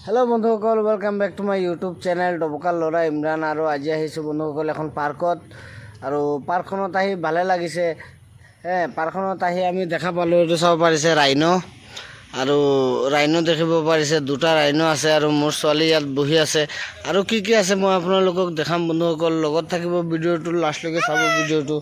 hello बंधुসকল welcome back to my YouTube channel डबकार लड़ा इमरान और आज बंधुসকল এখন পার্কত और পার্কখনত আহি ভালে লাগিছে পার্কখনত আহি আমি দেখা পালো এটো চাব পাৰিছে ৰাইনো আৰু ৰাইনো দেখিব পাৰিছে দুটা ৰাইনো আছে আৰু মোৰ ছোৱালী ইয়াত বহি আছে আৰু কি আছে মই আপোনালোকক দেখাম বন্ধুসকল লগত থাকিব ভিডিওটো লাষ্টলৈকে চাব ভিডিওটো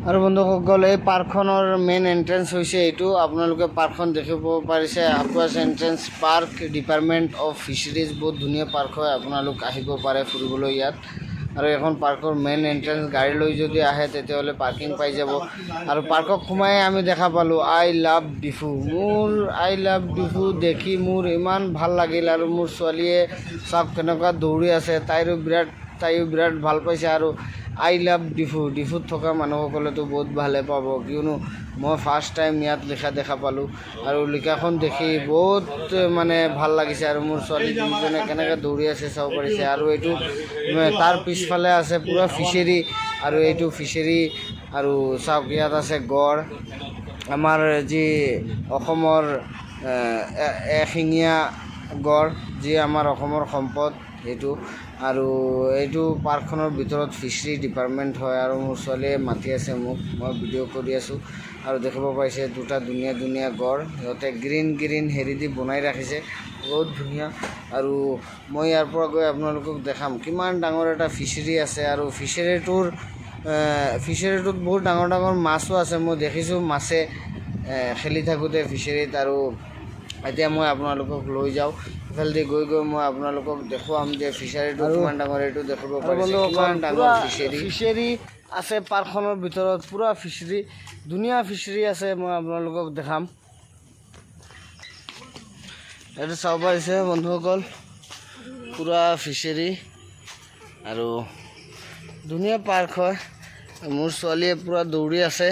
और बंधुসকল এই পাৰ্কখনৰ মেইন এন্ট্ৰেন্স হৈছে এইটো আপোনালোকে পাৰ্কখন দেখিব পাৰিছে আকুৱাছ এন্ট্ৰেন্স পাৰ্ক ডিপাৰ্টমেন্ট অফ ফিশাৰিজ বহুত ধুনীয়া পাৰ্ক হয় আপোনালোক আহিব পাৰে ফুৰিবলৈ ইয়াত আৰু এখন পাৰ্কৰ মেইন এন্ট্ৰেন্স গাড়ী লৈ যদি আহে তেতিয়াহ'লে পাৰ্কিং পাই যাব আৰু পাৰ্কক সোমাই আমি দেখা পালোঁ আই লাভ ডিফু মোৰ আই লাভ ডিফু দেখি মোৰ ইমান ভাল লাগিল আৰু মোৰ ছোৱালীয়ে চাওক কেনেকুৱা দৌৰি আছে তাইও বিৰাট ভাল পাইছে আৰু আই লাভ ডিফুত থকা মানুহসকলেতো বহুত ভালে পাব কিয়নো মই ফাৰ্ষ্ট টাইম ইয়াত লিখা দেখা পালোঁ আৰু লিখাখন দেখি বহুত মানে ভাল লাগিছে আৰু মোৰ ছোৱালী দুজনে কেনেকৈ দৌৰি আছে চাব পাৰিছে আৰু এইটো তাৰ পিছফালে আছে পুৰা ফিচাৰী আৰু এইটো ফিচাৰী আৰু চাওক ইয়াত আছে গড় আমাৰ যি অসমৰ এশিঙীয়া গড় যি আমাৰ অসমৰ সম্পদ এইটো আৰু এইটো পাৰ্কখনৰ ভিতৰত ফিচাৰী ডিপাৰ্টমেণ্ট হয় আৰু মোৰ ছোৱালীয়ে মাতি আছে মোক মই ভিডিঅ' কৰি আছোঁ আৰু দেখিব পাইছে দুটা ধুনীয়া গড় সিহঁতে গ্ৰীণ হেৰি দি বনাই ৰাখিছে বহুত ধুনীয়া আৰু মই ইয়াৰ পৰা গৈ আপোনালোকক দেখাম কিমান ডাঙৰ এটা ফিচাৰী আছে আৰু ফিচাৰীটোত বহুত ডাঙৰ মাছো আছে মই দেখিছোঁ মাছে খেলি থাকোঁতে ফিচাৰীত আৰু এতিয়া মই আপোনালোকক লৈ যাওঁ ইফালেদি গৈ মই আপোনালোকক দেখুৱাম যে ফিচাৰীটো কিমান ডাঙৰ এইটো দেখিব পাৰিছে কিমান ডাঙৰ ফিচাৰী আছে পাৰ্কখনৰ ভিতৰত পুৰা ফিচাৰী ধুনীয়া ফিচাৰী আছে মই আপোনালোকক দেখাম এইটো চাব পাৰিছে বন্ধুসকল পুৰা ফিচাৰী আৰু ধুনীয়া পাৰ্ক হয় মোৰ ছোৱালীয়ে পুৰা দৌৰি আছে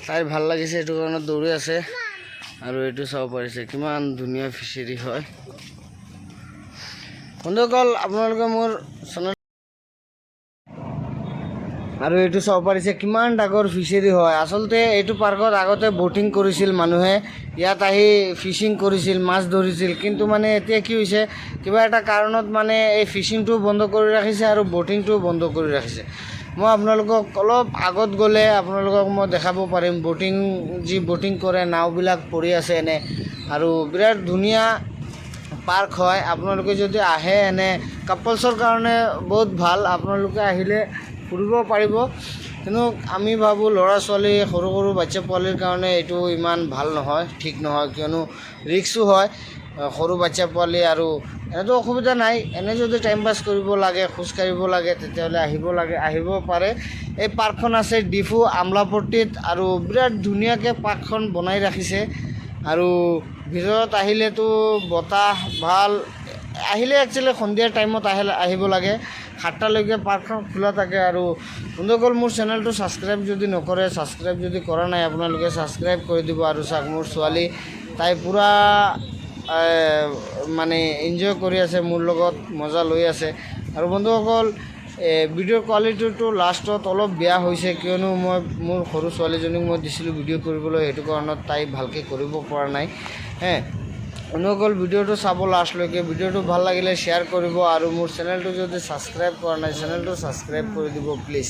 তাইৰ ভাল লাগিছে এইটো কাৰণত দৌৰি আছে আৰু এইটো চাব পাৰিছে কিমান ধুনীয়া ফিচাৰী হয় বন্ধুসকল আপোনালোকে মোৰ চেনেল আৰু এইটো চাব পাৰিছে কিমান ডাঙৰ ফিচাৰী হয় আচলতে এইটো পাৰ্কত আগতে ব'টিং কৰিছিল মানুহে ইয়াত আহি ফিচিং কৰিছিল মাছ ধৰিছিল কিন্তু মানে এতিয়া কি হৈছে কিবা এটা কাৰণত মানে এই ফিচিংটো বন্ধ কৰি ৰাখিছে আৰু ব'টিংটো বন্ধ কৰি ৰাখিছে মই আপোনালোকক অলপ আগত গ'লে আপোনালোকক মই দেখাব পাৰিম ব'টিং কৰে নাওবিলাক পৰি আছে এনে আৰু বিৰাট ধুনীয়া পাৰ্ক হয় আপোনালোকে যদি আহে এনে কাপলছৰ কাৰণে বহুত ভাল আপোনালোকে আহিলে ফুৰিব পাৰিব কিন্তু আমি ভাবোঁ ল'ৰা ছোৱালী সৰু বাচ্চা পোৱালিৰ কাৰণে এইটো ইমান ভাল নহয় ঠিক নহয় কিয়নো ৰিক্সো হয় সৰু বাচ্চা পোৱালি আৰু এনেতো অসুবিধা নাই এনে যদি টাইম পাছ কৰিব লাগে খোজকাঢ়িব লাগে তেতিয়াহ'লে আহিব পাৰে এই পাৰ্কখন আছে ডিফু আমলাপট্টিত আৰু বিৰাট ধুনীয়াকৈ পাৰ্কখন বনাই ৰাখিছে আৰু ভিতৰত আহিলেতো বতাহ ভাল আহিলে একচুৱেলি সন্ধিয়া টাইমত আহিব লাগে 7টালৈকে পাৰ্কখন খোলা থাকে আৰু বন্ধুসকল মোৰ চেনেলটো ছাবস্ক্ৰাইব যদি নকৰে ছাবস্ক্ৰাইব যদি কৰা নাই আপোনালোকে ছাবস্ক্ৰাইব কৰি দিব আৰু চাওক মোৰ ছোৱালী তাই পূৰা মানে এনজয় কৰি আছে মোৰ লগত মজা লৈ আছে আৰু বন্ধুসকল ভিডিঅ'ৰ কোৱালিটিটো লাষ্টত অলপ বেয়া হৈছে কিয়নো মই মোৰ সৰু ছোৱালীজনীক মই দিছিলোঁ ভিডিঅ' কৰিবলৈ সেইটো কাৰণত তাই ভালকৈ কৰিব পৰা নাই বন্ধুসকল ভিডিঅ'টো চাব লাষ্টলৈকে ভিডিঅ'টো ভাল লাগিলে শ্বেয়াৰ কৰিব আৰু মোৰ চেনেলটো যদি ছাবস্ক্ৰাইব কৰা নাই চেনেলটো ছাবস্ক্ৰাইব কৰি দিব প্লিজ